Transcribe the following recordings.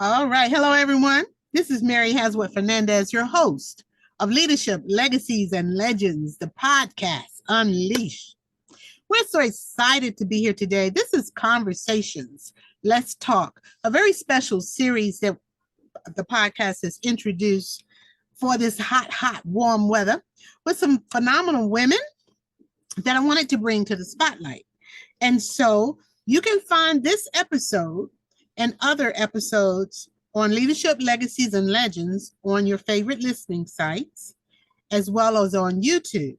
All right. Hello, everyone. This is Mary Hasworth Fernandez, your host of Leadership, Legacies, and Legends, the podcast Unleash. We're so excited to be here today. This is Conversations. Let's Talk, a very special series that the podcast has introduced for this hot, warm weather with some phenomenal women that I wanted to bring to the spotlight. And so you can find this episode and other episodes on Leadership, Legacies, and Legends on your favorite listening sites, as well as on YouTube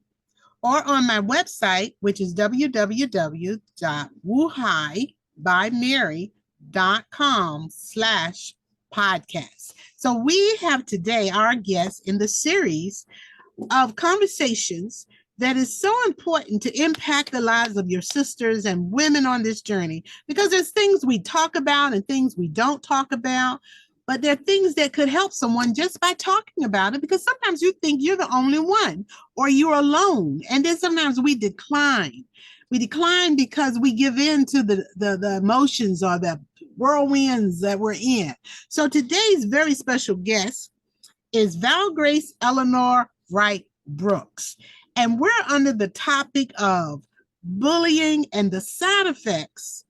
or on my website, which is www.wuhaibyMary.com/podcast. So we have today our guest in the series of conversations that is so important to impact the lives of your sisters and women on this journey, because there's things we talk about and things we don't talk about, but there are things that could help someone just by talking about it, because sometimes you think you're the only one or you're alone. And then sometimes we decline. We decline because we give in to the emotions or the whirlwinds that we're in. So today's very special guest is Valgrace Elinor Wright Brooks. And we're under the topic of bullying and the side effects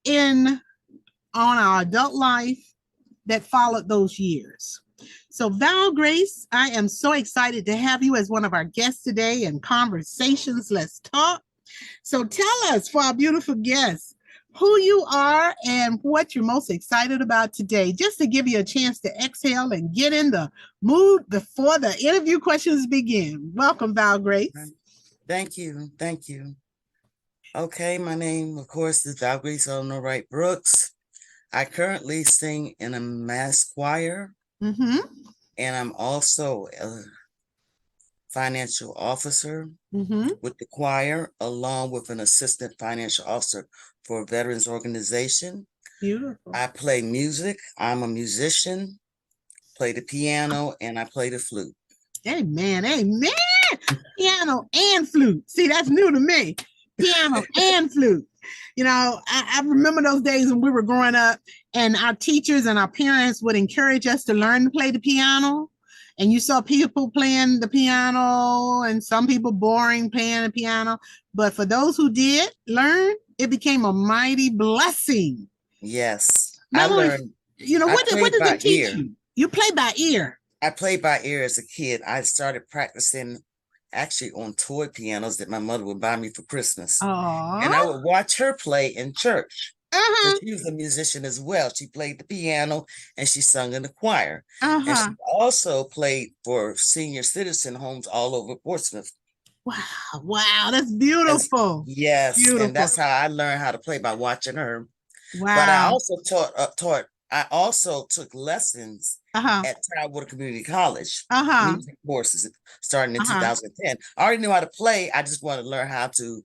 on our adult life that followed those years. So Valgrace, I am so excited to have you as one of our guests today in Conversations. Let's Talk. So tell us, for our beautiful guests, who you are and what you're most excited about today, just to give you a chance to exhale and get in the mood before the interview questions begin. Welcome, Valgrace. Thank you. Thank you. Okay, my name, of course, is Valgrace Elinor Wright Brooks. I currently sing in a mass choir, and I'm also a financial officer with the choir, along with an assistant financial officer for a veterans organization. Beautiful. I play music. I'm a musician, play the piano, and I play the flute. Amen. Amen. Piano and flute. See, that's new to me. Piano and flute. You know, I remember those days when we were growing up and our teachers and our parents would encourage us to learn to play the piano. And you saw people playing the piano and some people boring playing the piano. But for those who did learn, it became a mighty blessing. Yes. I learned. You know, what does it teach you? You play by ear. I played by ear as a kid. I started practicing actually on toy pianos that my mother would buy me for Christmas. Aww. And I would watch her play in church. And she was a musician as well. She played the piano and she sung in the choir. And she also played for senior citizen homes all over Portsmouth. Wow, that's beautiful. Yes, beautiful. And that's how I learned how to play, by watching her. Wow. But I also took lessons at Tidewater Community College, music courses starting in 2010. I already knew how to play. I just wanted to learn how to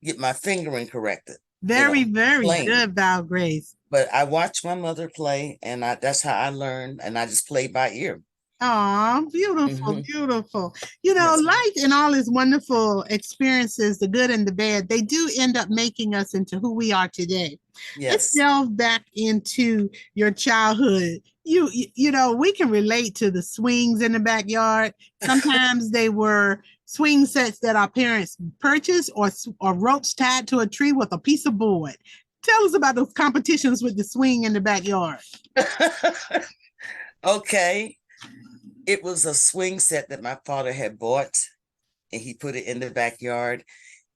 get my fingering corrected. Very good, Valgrace. But I watched my mother play, and that's how I learned, and I just played by ear. Oh, beautiful, beautiful. You know, life and all its wonderful experiences, the good and the bad, they do end up making us into who we are today. Yes. Let's delve back into your childhood. You know, we can relate to the swings in the backyard. Sometimes they were swing sets that our parents purchased, or ropes tied to a tree with a piece of board. Tell us about those competitions with the swing in the backyard. Okay. It was a swing set that my father had bought, and he put it in the backyard.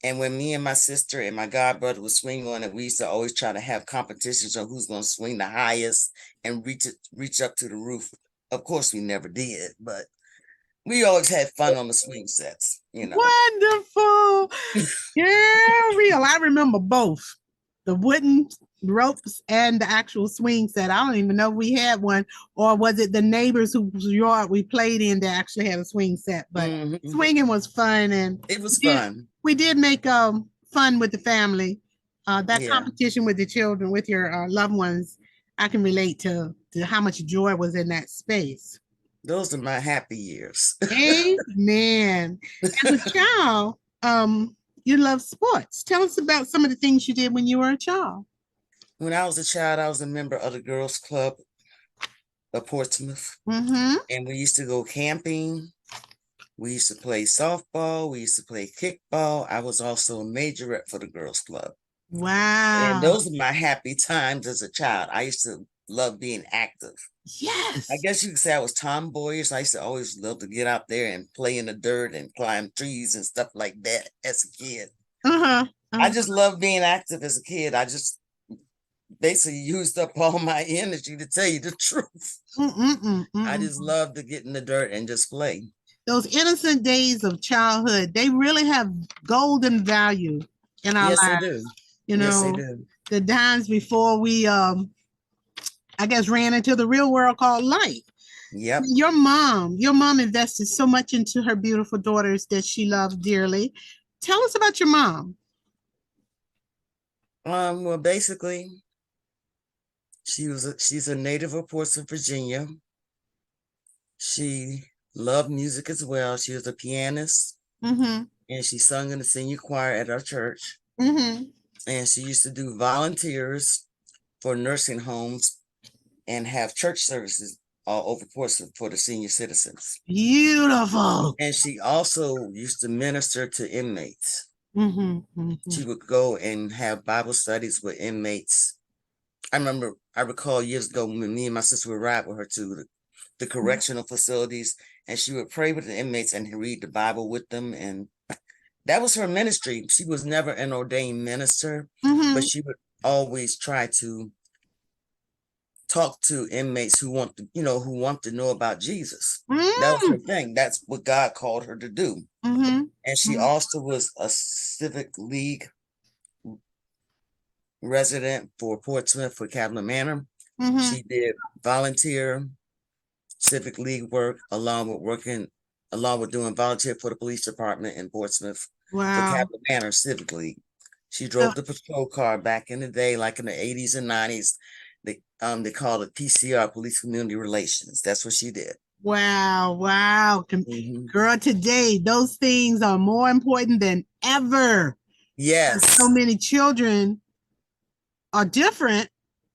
And when me and my sister and my godbrother would swing on it, we used to always try to have competitions on who's going to swing the highest and reach up to the roof. Of course, we never did, but we always had fun on the swing sets, you know. Wonderful. Yeah, real. I remember both. The wooden ropes and the actual swing set. I don't even know if we had one, or was it the neighbors whose yard we played in that actually had a swing set. But swinging was fun, and it was fun. We did make fun with the family. That competition with the children, with your loved ones, I can relate to how much joy was in that space. Those are my happy years. Amen. As a child, you love sports. Tell us about some of the things you did when you were a child. When I was a child, I was a member of the girls' club of Portsmouth. Mm-hmm. And we used to go camping. We used to play softball. We used to play kickball. I was also a majorette for the girls club. And Wow. those are my happy times as a child. I used to love being active. I Yes. guess you could say I was tomboyish. I used to always love to get out there and play in the dirt and climb trees and stuff like that as a kid. Uh-huh. I just loved being active as a kid. I just basically used up all my energy, to tell you the truth. I just love to get in the dirt and just play. Those innocent days of childhood, they really have golden value in our Yes, they lives. do. You Yes, they know, do. the times before we I guess ran into the real world called life. Yep. Your mom invested so much into her beautiful daughters that she loved dearly. Tell us about your mom. Well, basically, she's a native of Portsmouth, Virginia. She loved music as well. She was a pianist, Mm-hmm. and she sung in the senior choir at our church. Mm-hmm. And she used to do volunteers for nursing homes and have church services all over Portsmouth for the senior citizens. Beautiful. And she also used to minister to inmates. Mm-hmm. Mm-hmm. She would go and have Bible studies with inmates. I recall years ago when me and my sister would ride with her to the correctional facilities, and she would pray with the inmates and read the Bible with them. And that was her ministry. She was never an ordained minister, Mm-hmm. but she would always try to talk to inmates who want to know about Jesus. That was her thing. That's what God called her to do. Mm-hmm. And she also was a civic league resident for Portsmouth for Cavalier Manor. Mm-hmm. She did volunteer civic league work along with doing volunteer for the police department in Portsmouth for Cavalier Manor Civic League. She drove the patrol car back in the day, like in the 80s and 90s. They called it PCR, Police Community Relations. That's what she did. Wow. Girl, today those things are more important than ever. Yes. So many children are different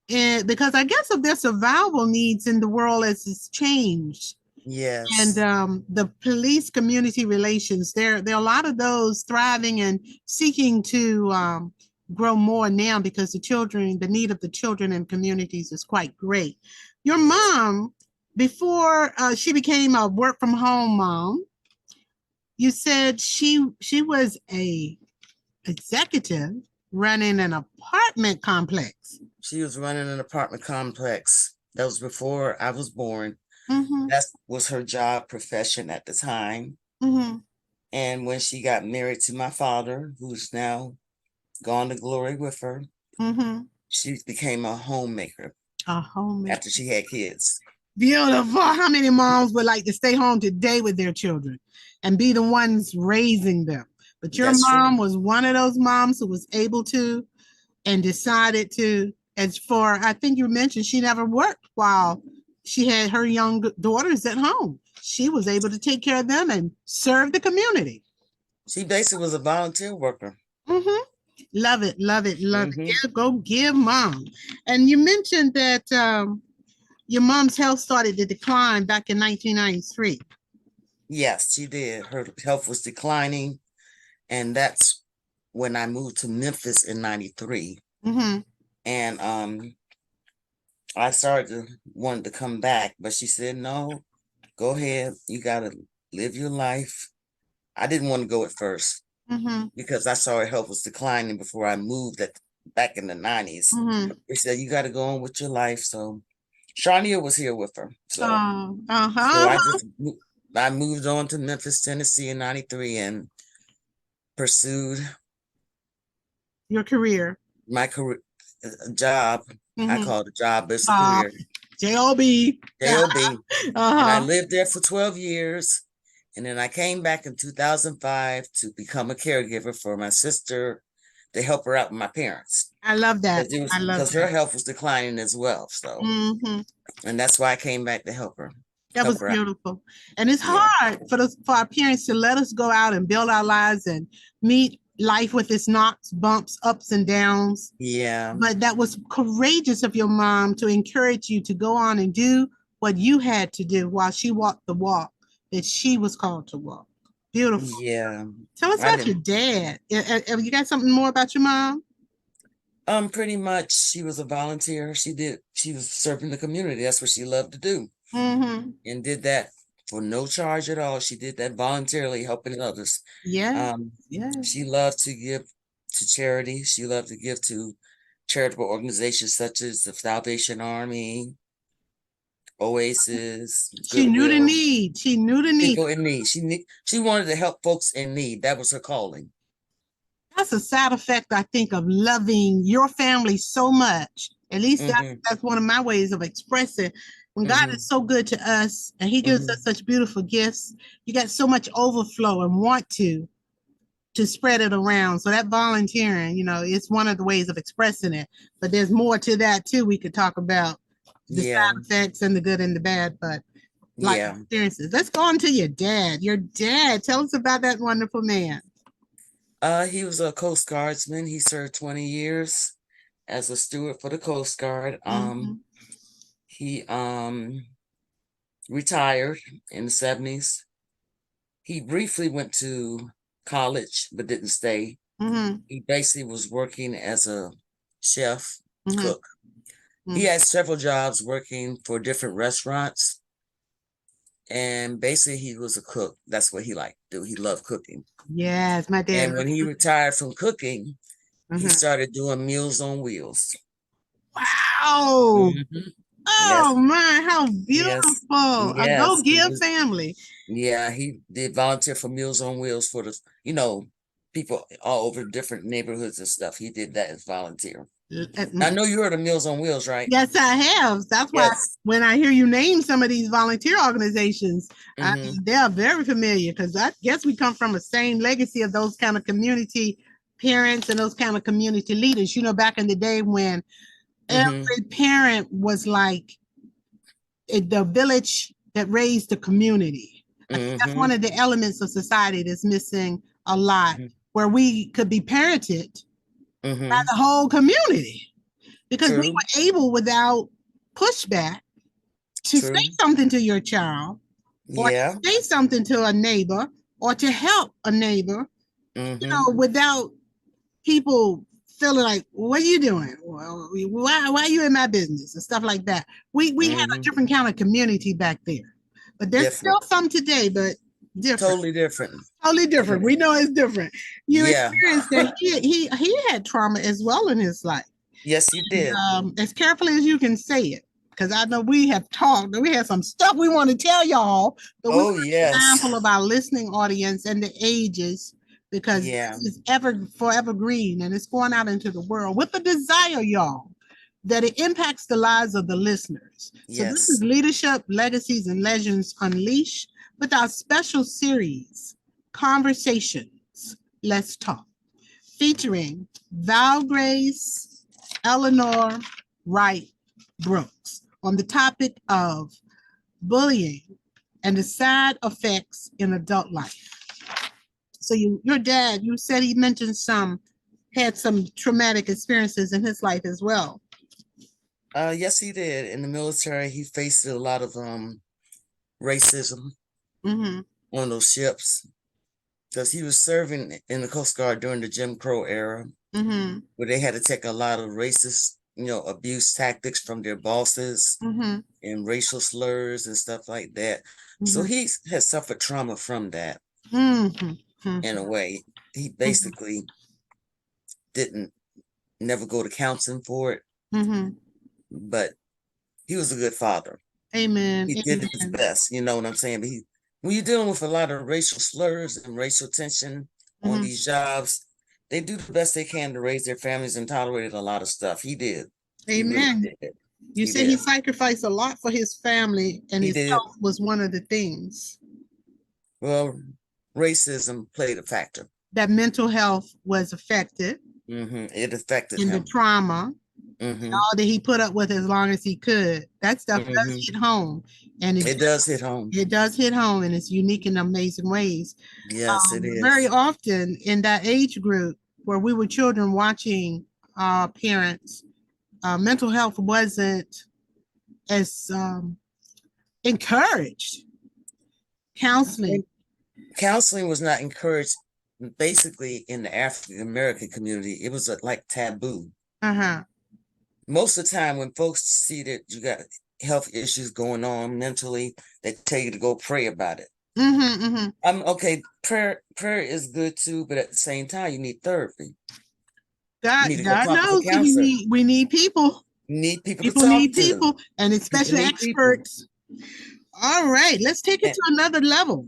because I guess of their survival needs in the world as it's changed. Yes. And the police community relations, there are a lot of those thriving and seeking to grow more now because the need of the children and communities is quite great. Your mom, before she became a work from home mom, you said she was a executive running an apartment complex. She was running an apartment complex. That was before I was born. Mm-hmm. That was her job profession at the time. Mm-hmm. And when she got married to my father, who's now gone to glory with her, mm-hmm. she became a homemaker. A homemaker. After she had kids. Beautiful. How many moms would like to stay home today with their children and be the ones raising them? But your mom was one of those moms who was able to and decided to, as for, I think you mentioned she never worked while she had her young daughters at home. She was able to take care of them and serve the community. She basically was a volunteer worker. Mm-hmm. Love it. Yeah, go give mom. And you mentioned that your mom's health started to decline back in 1993. Yes, she did. Her health was declining. And that's when I moved to Memphis in 93. Mm-hmm. And I wanted to come back, but she said, no, go ahead. You got to live your life. I didn't want to go at first because I saw her health was declining before I moved back in the 90s. They said, you got to go on with your life. So Shania was here with her. So I moved on to Memphis, Tennessee in 93 and pursued your career. My career job. I call it a job, but it's a career. J-O-B. And I lived there for 12 years. And then I came back in 2005 to become a caregiver for my sister to help her out with my parents. I love that. Because her health was declining as well. So, and that's why I came back to help her. That was beautiful. And it's hard for our parents to let us go out and build our lives and meet life with its knocks, bumps, ups and downs. Yeah. But that was courageous of your mom to encourage you to go on and do what you had to do while she walked the walk that she was called to walk. Beautiful. Yeah. Tell us I about your didn't. dad. You got something more about your mom? Pretty much she was a volunteer. She was serving the community. That's what she loved to do. Mm-hmm. And did that for no charge at all. She did that voluntarily, helping others. Yeah. She loved to give to charity. She loved to give to charitable organizations such as the Salvation Army, Oasis, She knew the Goodwill, need. She knew the need. people in need. She wanted to help folks in need. That was her calling. That's a side effect, I think, of loving your family so much. At least that's one of my ways of expressing. When God is so good to us and He gives us such beautiful gifts, you got so much overflow and want to spread it around. So that volunteering, it's one of the ways of expressing it. But there's more to that too. We could talk about the side effects and the good and the bad, but like experiences. Let's go on to your dad. Your dad, tell us about that wonderful man. He was a Coast Guardsman. He served 20 years as a steward for the Coast Guard. He retired in the 70s. He briefly went to college, but didn't stay. He basically was working as a chef, cook. He had several jobs working for different restaurants. And basically he was a cook. That's what he liked to do. He loved cooking. Yes, my dad. And when he retired from cooking, he started doing Meals on Wheels. Wow. Oh my, how beautiful. A go-give family. Yeah, he did volunteer for Meals on Wheels for the, people all over different neighborhoods and stuff. He did that as volunteer. I know you heard of Meals on Wheels, right? Yes, I have. That's why when I hear you name some of these volunteer organizations, they're very familiar because I guess we come from the same legacy of those kind of community parents and those kind of community leaders. Back in the day when every parent was like the village that raised the community. I think that's one of the elements of society that's missing a lot, where we could be parented by the whole community. Because we were able, without pushback, to say something to your child, or to say something to a neighbor, or to help a neighbor, without people feeling like, what are you doing? Why are you in my business? And stuff like that. We had a different kind of community back there. But there's still some today, but different. Totally different. Totally different. We know it's different. You experienced that he had trauma as well in his life. Yes, you did. As carefully as you can say it, because I know we have talked, we had some stuff we want to tell y'all, but we're mindful of our listening audience and the ages, because this is forever green and it's going out into the world with the desire, y'all, that it impacts the lives of the listeners. So this is Leadership, Legacies, and Legends Unleashed with our special series, Conversations, Let's Talk, featuring Valgrace, Elinor, Wright, Brooks, on the topic of bullying and the side effects in adult life. So your dad, you said he mentioned had some traumatic experiences in his life as well. Yes, he did. In the military, he faced a lot of racism on those ships, because he was serving in the Coast Guard during the Jim Crow era, where they had to take a lot of racist, abuse tactics from their bosses and racial slurs and stuff like that. So he has suffered trauma from that. In a way, he basically didn't never go to counseling for it, but he was a good father. Amen. He did his best, you know what I'm saying? But when you're dealing with a lot of racial slurs and racial tension on these jobs, they do the best they can to raise their families and tolerated a lot of stuff. He did. Amen. He really did. You said he sacrificed a lot for his family, and his health was one of the things. Well, racism played a factor. That mental health was affected. It affected him. And the trauma, all that he put up with as long as he could. That stuff does hit home. And it does hit home. It does hit home, and it's unique in amazing ways. Yes, it is. Very often in that age group where we were children watching our parents, mental health wasn't as Encouraged. Counseling. Counseling was not encouraged. Basically, in the African American community, it was like taboo. Most of the time, when folks see that you got health issues going on mentally, they tell you to go pray about it. Okay, prayer is good too, but at the same time, you need therapy. God knows we need people. You need people to talk need to. People, and especially experts. People. All right, let's take it to another level.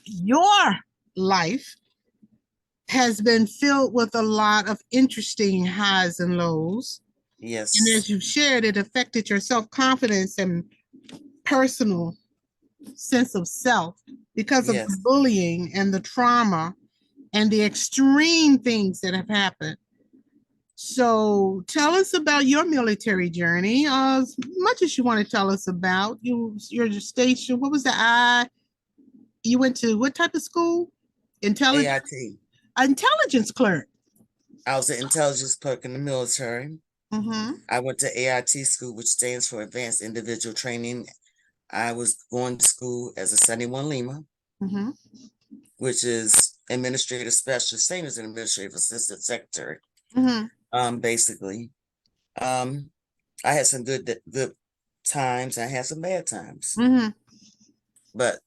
Your life has been filled with a lot of interesting highs and lows. Yes. And as you've shared, it affected your self-confidence and personal sense of self because of the bullying and the trauma and the extreme things that have happened. So tell us about your military journey, as much as you want to tell us about your station. What was the you went to what type of school? AIT. Intelligence clerk. I was an intelligence clerk in the military. I went to AIT school, which stands for Advanced Individual Training. I was going to school as a 71 Lima, which is administrative specialist, same as an administrative assistant secretary. Basically, I had some good times. I had some bad times, but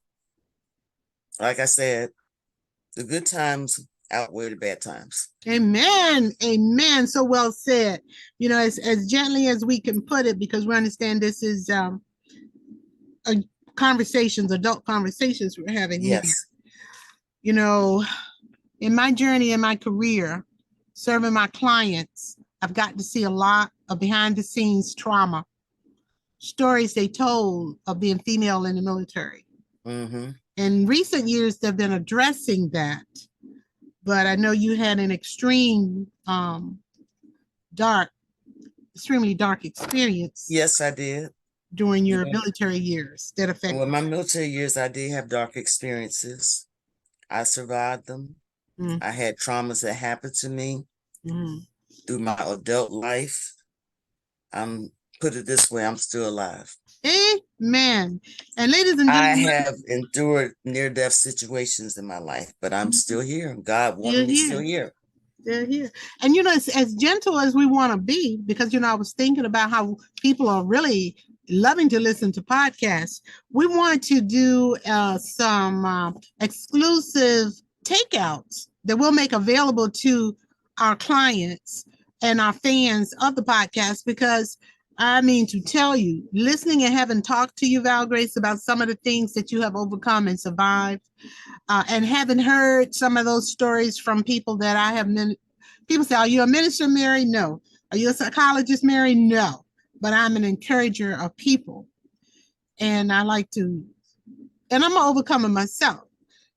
like I said, the good times outweigh the bad times. Amen. Amen. So well said. You know, as gently as we can put it, because we understand this is adult conversations we're having here. You know, in my journey, in my career, serving my clients, I've got to see a lot of behind the scenes trauma, stories they told of being female in the military. In recent years, they've been addressing that, but I know you had an extremely dark experience. Yes, I did. During your military years that affected. Well, my military years, I did have dark experiences. I survived them. I had traumas that happened to me through my adult life. Put it this way, I'm still alive. Amen. And ladies and gentlemen, I have endured near-death situations in my life, but I'm still here. God wanted me still here. They're here. And, you know, as gentle as we want to be, because, you know, I was thinking about how people are really loving to listen to podcasts. We want to do some exclusive takeouts that we'll make available to our clients and our fans of the podcast, because I mean, to tell you, listening and having talked to you, Valgrace, about some of the things that you have overcome and survived, and having heard some of those stories from people that I have, people say, are you a minister, Mary? No. Are you a psychologist, Mary? No. But I'm an encourager of people. And I like to, and I'm an overcomer myself.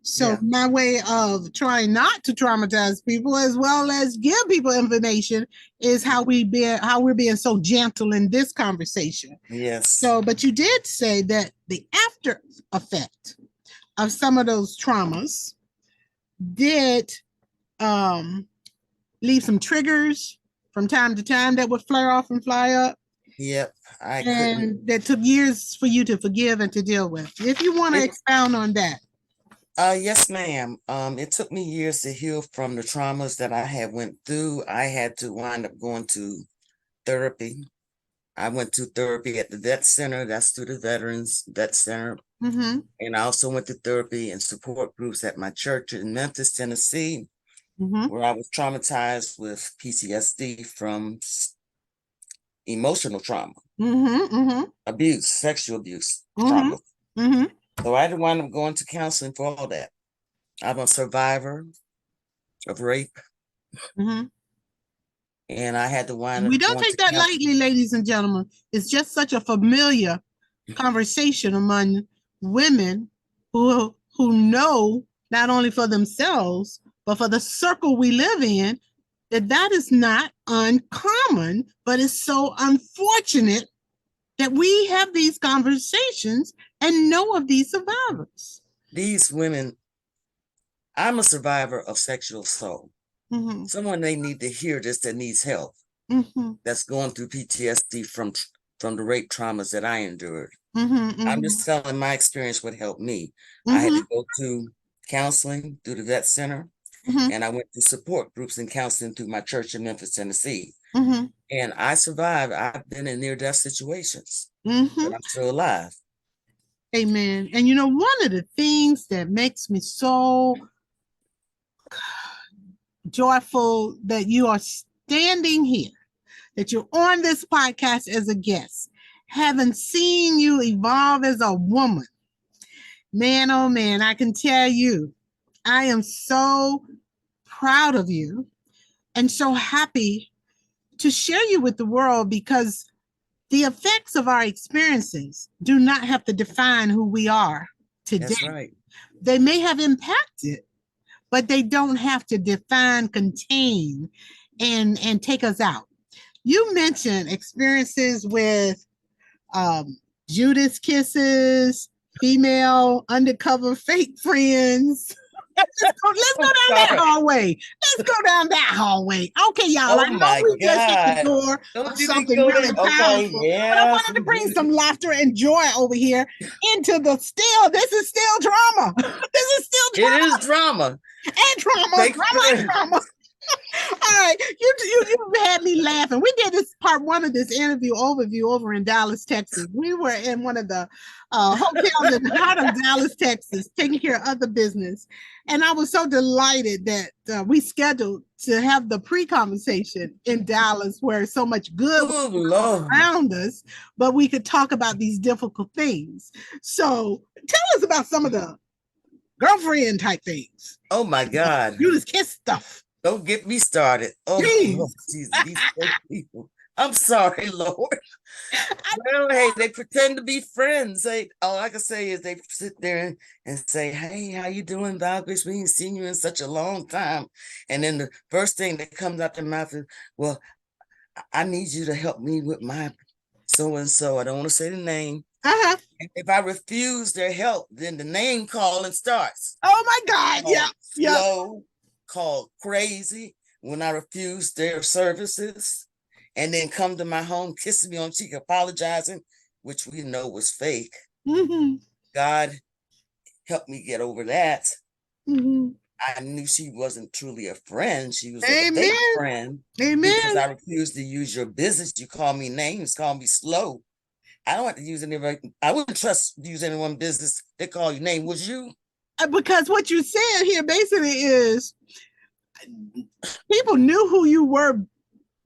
So my way of trying not to traumatize people, as well as give people information, is how we're being so gentle in this conversation. Yes. So, but you did say that the after effect of some of those traumas did leave some triggers from time to time that would flare off and fly up. Yep. And that took years for you to forgive and to deal with. If you want to expound on that. Yes, ma'am. It took me years to heal from the traumas that I had went through. I had to wind up going to therapy. I went to therapy at the vet center. That's through the Veterans Vet Center. And I also went to therapy and support groups at my church in Memphis, Tennessee, where I was traumatized with PTSD from emotional trauma, abuse, sexual abuse, trauma. So I had to wind up going to counseling for all that. I'm a survivor of rape. And I had to wind up. We don't take that lightly, ladies and gentlemen. It's just such a familiar conversation among women who know, not only for themselves, but for the circle we live in, that is not uncommon, but it's so unfortunate that we have these conversations and know of these survivors. These women, I'm a survivor of sexual assault. Someone they need to hear this that needs help, that's going through PTSD from from the rape traumas that I endured. Mm-hmm, I'm mm-hmm, just telling my experience what helped me. I had mm-hmm, to go to counseling through the vet center, mm-hmm, and I went to support groups and counseling through my church in Memphis, Tennessee. mm-hmm, And I survived. I've been in near-death situations, mm-hmm. but I'm still alive. Amen. And you know, one of the things that makes me so joyful that you are standing here, that you're on this podcast as a guest, having seen you evolve as a woman. Man, oh man, I can tell you, I am so proud of you and so happy to share you with the world, because the effects of our experiences do not have to define who we are today. That's right. They may have impacted, but they don't have to define, contain, and take us out. You mentioned experiences with Judas kisses, female undercover fake friends. Let's go down that hallway. Let's go down that hallway. Okay, y'all. Oh I know my we just hit the God. door Don't of you think something go really there? Okay, powerful, but I yeah. wanted to bring some laughter and joy over here into the still. This is still drama. This is still It drama is drama. and trauma, Take drama and trauma. All right, you had me laughing. We did this part one of this interview overview over in Dallas, Texas. We were in one of the hotels in the heart of Dallas, Texas, taking care of other business, and I was so delighted that we scheduled to have the pre-conversation in Dallas, where so much good Oh, was Lord. around us, but we could talk about these difficult things. So, tell us about some of the girlfriend type things. Oh my God. You just kiss stuff. Don't get me started. Oh, Lord Jesus, these poor people. I'm sorry, Lord. Well, hey, they pretend to be friends. All I can say is they sit there and say, "Hey, how you doing, Valgrace? We ain't seen you in such a long time." And then the first thing that comes out their mouth is, "Well, I need you to help me with my so-and-so." I don't want to say the name. Uh-huh. If I refuse their help, then the name calling starts. Oh my God. Yeah. Yeah. Slow, called crazy when I refuse their services, and then come to my home, kissing me on cheek, apologizing, which we know was fake. Mm-hmm. God helped me get over that. Mm-hmm. I knew she wasn't truly a friend. She was a Amen. fake friend. Amen. Because I refused to use your business. You call me names, call me slow. I don't have to use anybody. I wouldn't trust use anyone's business. They call you name. Was you? Because what you said here basically is people knew who you were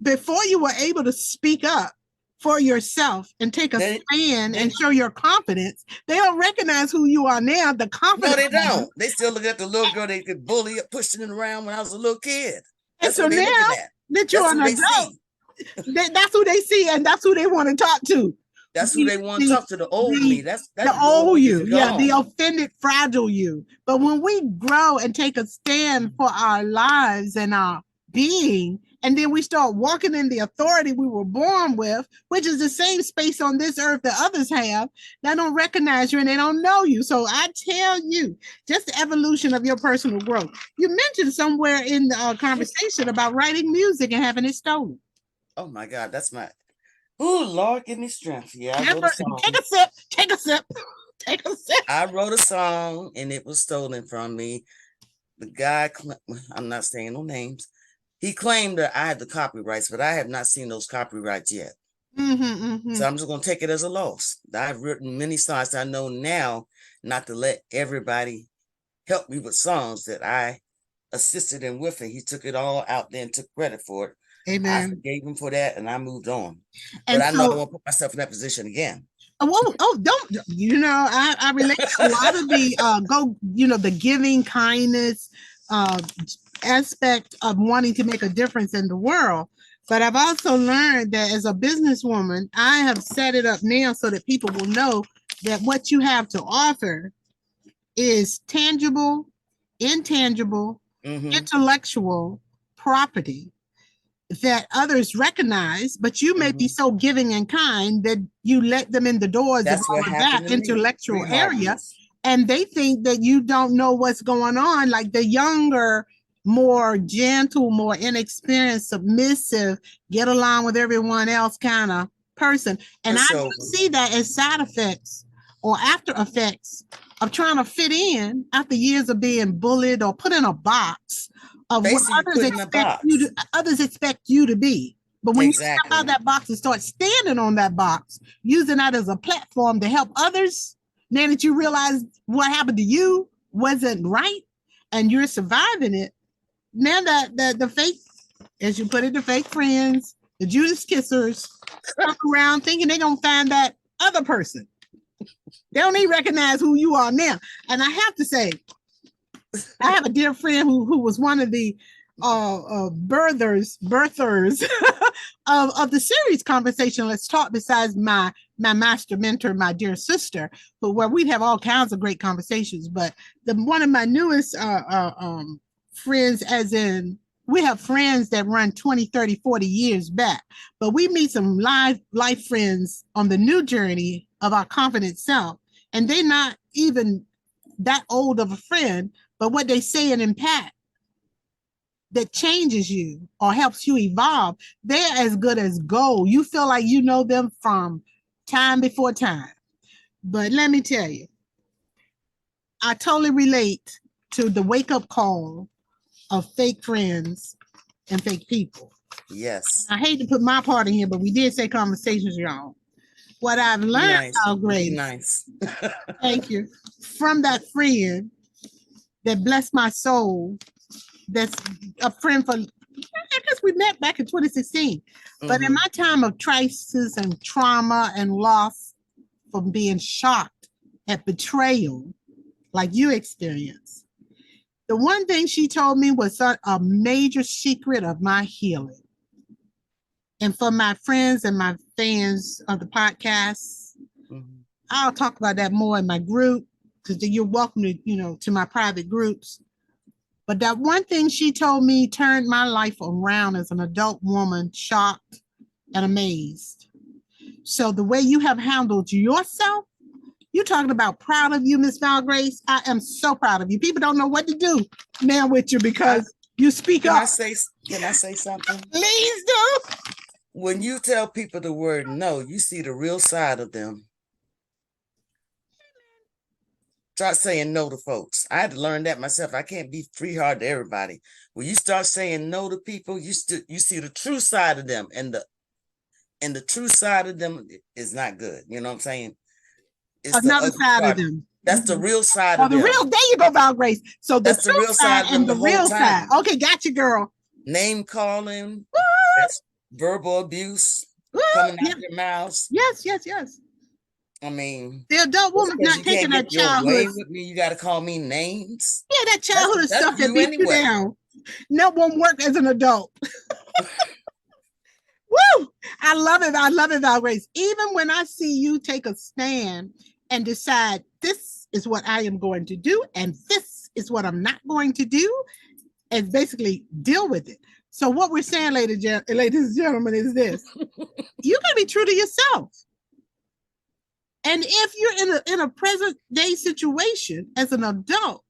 before you were able to speak up for yourself and take a stand and show your confidence. They don't recognize who you are now. The confidence. No, they don't. They still look at the little girl they could bully, pushing it around when I was a little kid. That's what they're looking at. That you're an adult. That's who they see, and that's who they want to talk to. That's who they want to talk to, the old me. That's the old you. Yeah, the offended, fragile you. But when we grow and take a stand for our lives and our being, and then we start walking in the authority we were born with, which is the same space on this earth that others have, they don't recognize you and they don't know you. So I tell you, just the evolution of your personal growth. You mentioned somewhere in the conversation about writing music and having it stolen. Oh my God, that's my... Oh, Lord, give me strength. Yeah, I wrote a song. Take a sip. Take a sip. Take a sip. I wrote a song and it was stolen from me. The guy, I'm not saying no names, he claimed that I had the copyrights, but I have not seen those copyrights yet. Mm-hmm, mm-hmm. So I'm just going to take it as a loss. I've written many songs. I know now not to let everybody help me with songs that I assisted him with, and he took it all out there and took credit for it. Amen. I forgave him for that, and I moved on. But I know I won't put myself in that position again. Don't I relate to a lot of the the giving kindness aspect of wanting to make a difference in the world. But I've also learned that as a businesswoman, I have set it up now so that people will know that what you have to offer is tangible, intangible, intellectual property that others recognize, but you may be so giving and kind that you let them in the doors of all of that intellectual area, and they think that you don't know what's going on. Like the younger, more gentle, more inexperienced, submissive, get along with everyone else kind of person. And I Pushover. do see that as side effects or after effects of trying to fit in after years of being bullied or put in a box of what others expect you to be. But when you step out that box and start standing on that box, using that as a platform to help others, now that you realize what happened to you wasn't right and you're surviving it, now that the fake, as you put it, the fake friends, the Judas kissers, come around thinking they're going to find that other person. They don't even recognize who you are now. And I have to say, I have a dear friend who was one of the birthers of the series Conversation Let's Talk, besides my master mentor, my dear sister, but where we'd have all kinds of great conversations. But one of my newest friends, as in we have friends that run 20, 30, 40 years back, but we meet some life friends on the new journey of our confident self. And they're not even that old of a friend, but what they say and impact that changes you or helps you evolve, they're as good as gold. You feel like you know them from time before time. But let me tell you, I totally relate to the wake-up call of fake friends and fake people. Yes. I hate to put my part in here, but we did say conversations, y'all. What I've learned, Valgrace, thank you, from that friend that blessed my soul, that's a friend for, I guess we met back in 2016. But in my time of crisis and trauma and loss from being shocked at betrayal, like you experienced, the one thing she told me was a major secret of my healing. And for my friends and my fans of the podcast, I'll talk about that more in my group, because you're welcome to, to my private groups. But that one thing she told me turned my life around as an adult woman, shocked and amazed. So the way you have handled yourself, you're talking about proud of you, Miss Valgrace. I am so proud of you. People don't know what to do now with you because you speak up. Can I say something? Please do. When you tell people the word no, you see the real side of them. Start saying no to folks. I had to learn that myself. I can't be free hard to everybody. When you start saying no to people, you see the true side of them, and the true side of them is not good. You know what I'm saying? It's another side of them. That's the real side of them. There you go, Valgrace. So that's the real side and the real side. Okay, got you, girl. Name calling, that's verbal abuse coming out their mouths. Yes. I mean, the adult woman's not taking that childhood with me. You got to call me names. Yeah, that childhood stuff that beat you down. That won't work as an adult. Woo! I love it, Valgrace. Even when I see you take a stand and decide this is what I am going to do and this is what I'm not going to do, and basically deal with it. So what we're saying, ladies and gentlemen, is this: you gotta be true to yourself. And if you're in a present day situation as an adult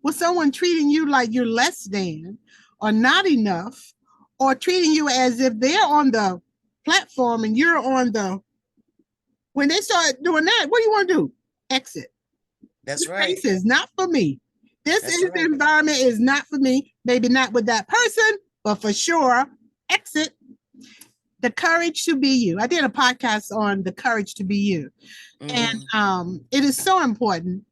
with someone treating you like you're less than or not enough, or treating you as if they're on the platform and you're on when they start doing that, what do you want to do? Exit. That's right. This is not for me. This environment is not for me. Maybe not with that person, but for sure, exit. The courage to be you. I did a podcast on the courage to be you. And it is so important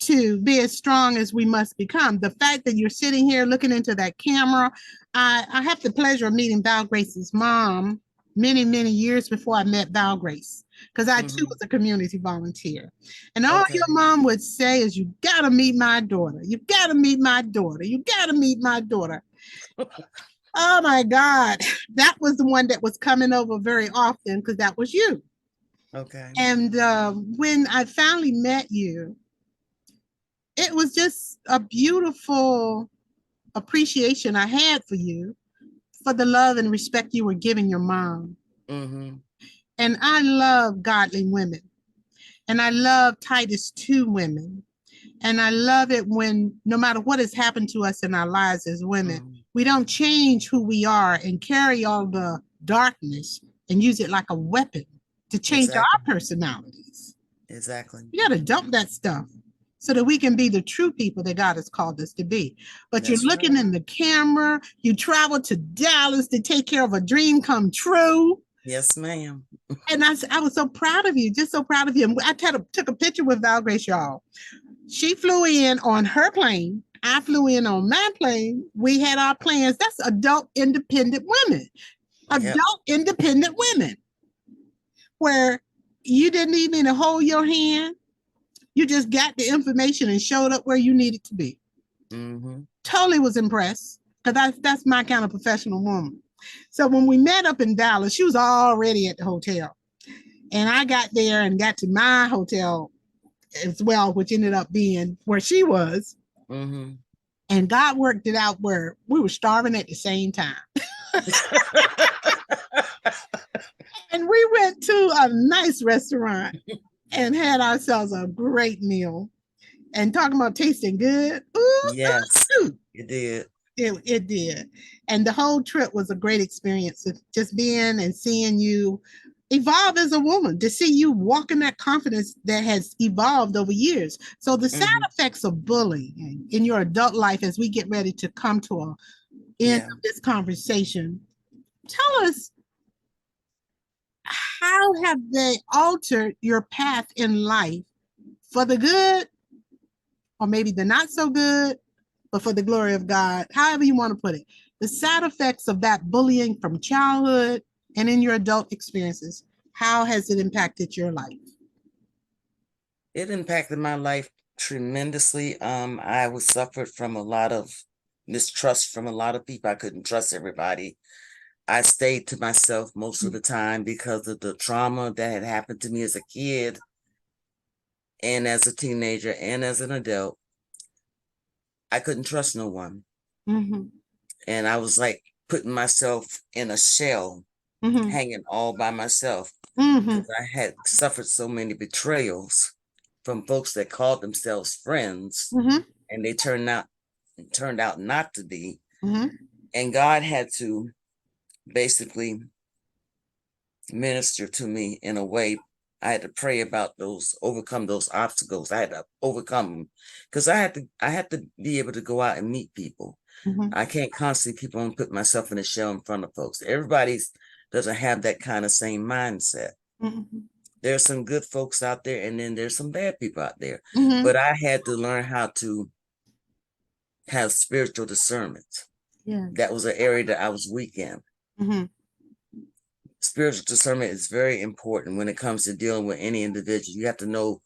to be as strong as we must become. The fact that you're sitting here looking into that camera, I have the pleasure of meeting Valgrace's mom many, many years before I met Valgrace, because I too was a community volunteer. And all your mom would say is, you gotta meet my daughter. You gotta meet my daughter. You gotta meet my daughter. Oh my God, that was the one that was coming over very often because that was you. Okay. And when I finally met you, it was just a beautiful appreciation I had for you, for the love and respect you were giving your mom. And I love godly women. And I love Titus 2 women. And I love it when, no matter what has happened to us in our lives as women, we don't change who we are and carry all the darkness and use it like a weapon to change our personalities. Exactly. You got to dump that stuff so that we can be the true people that God has called us to be. But That's you're looking in the camera. You traveled to Dallas to take care of a dream come true. Yes, ma'am. And I was so proud of you, just so proud of you. I took a picture with Valgrace, y'all. She flew in on her plane. I flew in on my plane. We had our plans. That's adult independent women. Adult independent women. Where you didn't need me to hold your hand. You just got the information and showed up where you needed to be. Mm-hmm. Totally was impressed because that's my kind of professional woman. So when we met up in Dallas, she was already at the hotel. And I got there and got to my hotel as well, which ended up being where she was. Mm-hmm. And God worked it out where we were starving at the same time. And we went to a nice restaurant and had ourselves a great meal. And talking about tasting good. Ooh, yes, it did. It did. And the whole trip was a great experience of just being and seeing you evolve as a woman, to see you walk in that confidence that has evolved over years. So the side effects of bullying in your adult life, as we get ready to come to an end of this conversation, tell us, how have they altered your path in life for the good, or maybe the not so good, but for the glory of God, however you want to put it? The side effects of that bullying from childhood and in your adult experiences, how has it impacted your life? It impacted my life tremendously. I was suffered from a lot of mistrust from a lot of people. I couldn't trust everybody. I stayed to myself most of the time because of the trauma that had happened to me as a kid and as a teenager and as an adult. I couldn't trust no one. And I was like putting myself in a shell, hanging all by myself, because I had suffered so many betrayals from folks that called themselves friends, and they turned out not to be. And God had to basically minister to me in a way. I had to pray about overcome those obstacles. I had to overcome them because I had to be able to go out and meet people. I can't constantly keep on putting myself in a shell in front of folks. Everybody doesn't have that kind of same mindset. There's some good folks out there, and then there's some bad people out there. But I had to learn how to have spiritual discernment. That was an area that I was weak in. Spiritual discernment is very important when it comes to dealing with any individual. You have to know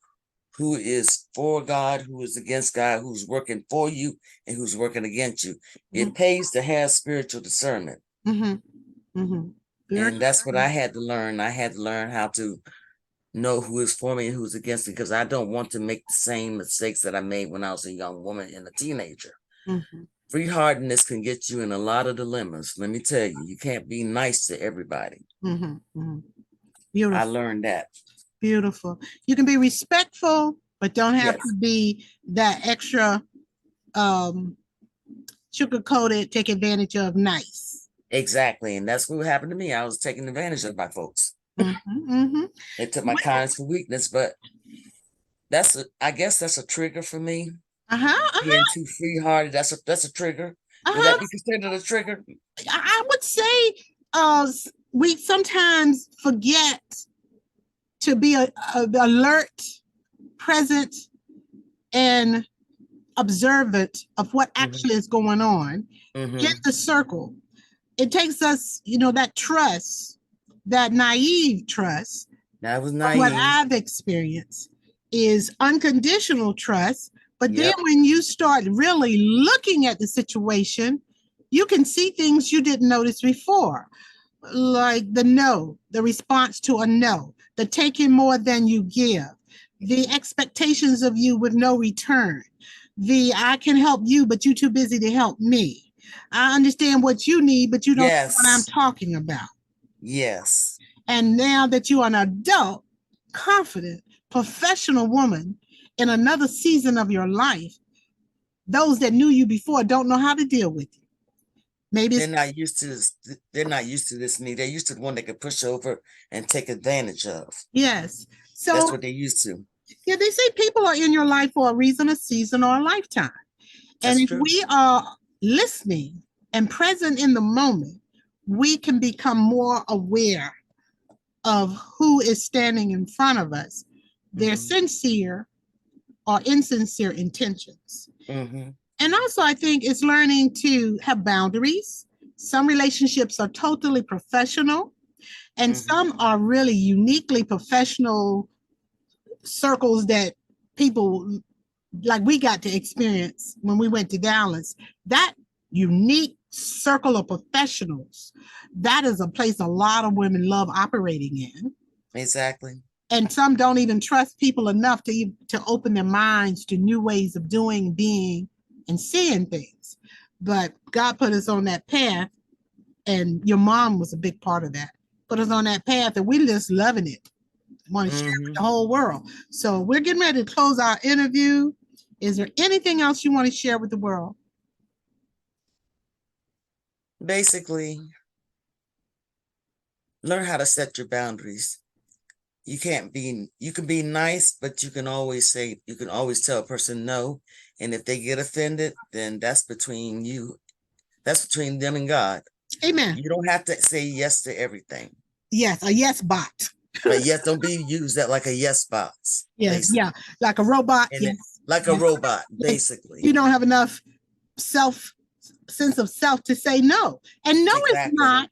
who is for God, who is against God, who's working for you, and who's working against you. It pays to have spiritual discernment. And that's what I had to learn. I had to learn how to know who is for me and who's against me, because I don't want to make the same mistakes that I made when I was a young woman and a teenager. Free-heartedness can get you in a lot of dilemmas. Let me tell you, you can't be nice to everybody. Beautiful. I learned that. Beautiful. You can be respectful, but don't have to be that extra sugar-coated, take advantage of nice. Exactly. And that's what happened to me. I was taken advantage of by folks. They took my kindness for weakness, but I guess that's a trigger for me. Being too free-hearted, that's a trigger. Would that be considered a trigger? I would say we sometimes forget to be alert, present, and observant of what actually is going on in the circle. It takes us, that trust, that naive trust. That was naive. What I've experienced is unconditional trust. But then when you start really looking at the situation, you can see things you didn't notice before, like the response to a no, the taking more than you give, the expectations of you with no return, the I can help you, but you're too busy to help me. I understand what you need, but you don't know what I'm talking about. Yes. And now that you're an adult, confident, professional woman in another season of your life, those that knew you before don't know how to deal with you. Maybe they're not used to this. They're not used to this need. They're used to the one they can push over and take advantage of. yes. That's So what they're used to. yeah, they say people are in your life for a reason, a season, or a lifetime. And That's if true. we are listening and present in the moment, we can become more aware of who is standing in front of us, their sincere or insincere intentions. Mm-hmm. And also, I think it's learning to have boundaries. Some relationships are totally professional, and Mm-hmm. some are really uniquely professional circles that people like we got to experience when we went to Dallas. That unique circle of professionals, that is a place a lot of women love operating in. Exactly. And some don't even trust people enough to open their minds to new ways of doing, being, and seeing things. But God put us on that path, and your mom was a big part of that. Put us on that path, and we're just loving it. Want to share it with the whole world. So we're getting ready to close our interview. Is there anything else you want to share with the world? Basically, learn how to set your boundaries. You can be nice, but you can always tell a person no. And if they get offended, then that's between you. That's between them and God. Amen. You don't have to say yes to everything. Yes, a yes bot. But yes, don't be used that like a yes box, Yes, yeah, basically. like a robot. And Yes, it, like a yes, robot, yes. basically. You don't have enough self sense of self to say no. And no is Exactly. not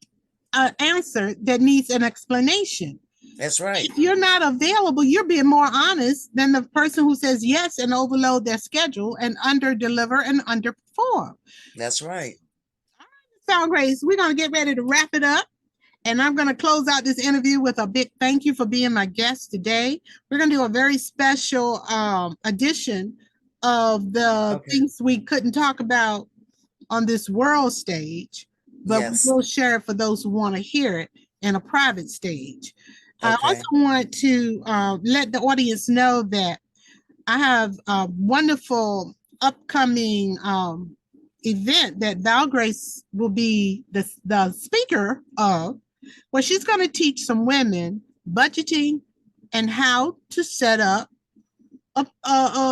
an answer that needs an explanation. That's right. If you're not available, you're being more honest than the person who says yes and overload their schedule and under deliver and underperform. That's right. Valgrace, we're going to get ready to wrap it up. And I'm going to close out this interview with a big thank you for being my guest today. We're going to do a very special edition of the Okay. things we couldn't talk about on this world stage, but we Yes. will share it for those who want to hear it in a private stage. I Okay. also want to let the audience know that I have a wonderful upcoming event that Valgrace will be the speaker of, where she's going to teach some women budgeting and how to set up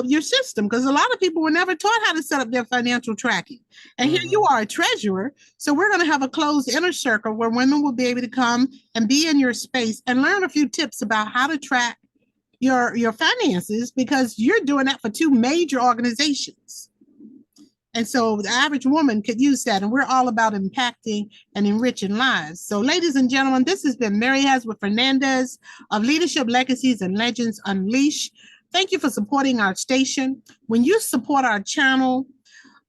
your system, because a lot of people were never taught how to set up their financial tracking. And here you are, a treasurer. So we're going to have a closed inner circle where women will be able to come and be in your space and learn a few tips about how to track your finances, because you're doing that for two major organizations. And so the average woman could use that. And we're all about impacting and enriching lives. So, ladies and gentlemen, this has been Mary Hasworth Fernandez of Leadership Legacies and Legends Unleashed. Thank you for supporting our station. When you support our channel,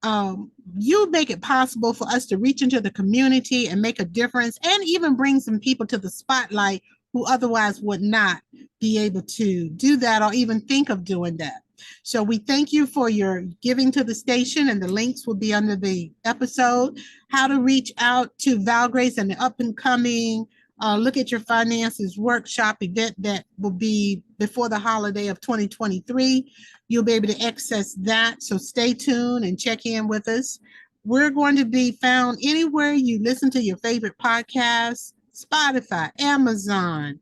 you make it possible for us to reach into the community and make a difference, and even bring some people to the spotlight who otherwise would not be able to do that or even think of doing that. So we thank you for your giving to the station, and the links will be under the episode. How to reach out to Valgrace and the up and coming Look at Your Finances workshop event that will be before the holiday of 2023. You'll be able to access that. So stay tuned and check in with us. We're going to be found anywhere you listen to your favorite podcasts: Spotify, Amazon,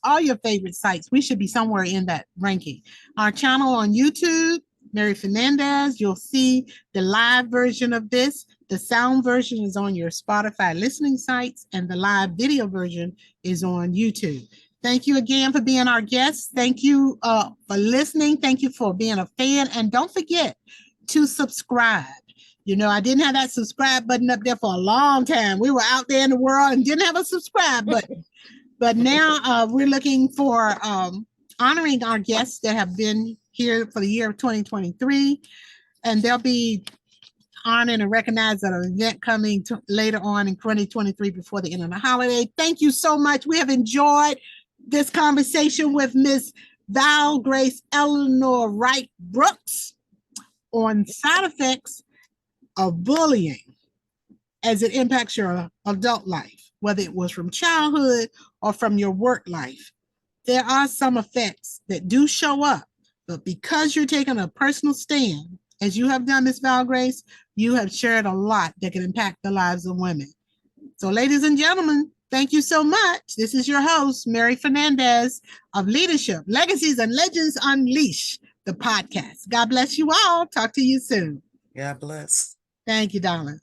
all your favorite sites. We should be somewhere in that ranking. Our channel on YouTube, Mary Fernandez, you'll see the live version of this. The sound version is on your Spotify listening sites, and the live video version is on YouTube. Thank you again for being our guest. Thank you for listening. Thank you for being a fan. And don't forget to subscribe. You know, I didn't have that subscribe button up there for a long time. We were out there in the world and didn't have a subscribe button. But now we're looking for honoring our guests that have been here for the year of 2023. And they'll be honored and recognized at an event coming later on in 2023 before the end of the holiday. Thank you so much. We have enjoyed this conversation with Ms. Valgrace Elinor Wright Brooks on side effects of bullying as it impacts your adult life, whether it was from childhood or from your work life. There are some effects that do show up, but because you're taking a personal stand as you have done, Ms. Valgrace. You have shared a lot that can impact the lives of women. So, ladies and gentlemen, thank you so much. This is your host, Mary Fernandez of Leadership, Legacies, and Legends Unleashed, the podcast. God bless you all. Talk to you soon. God bless. Thank you, darling.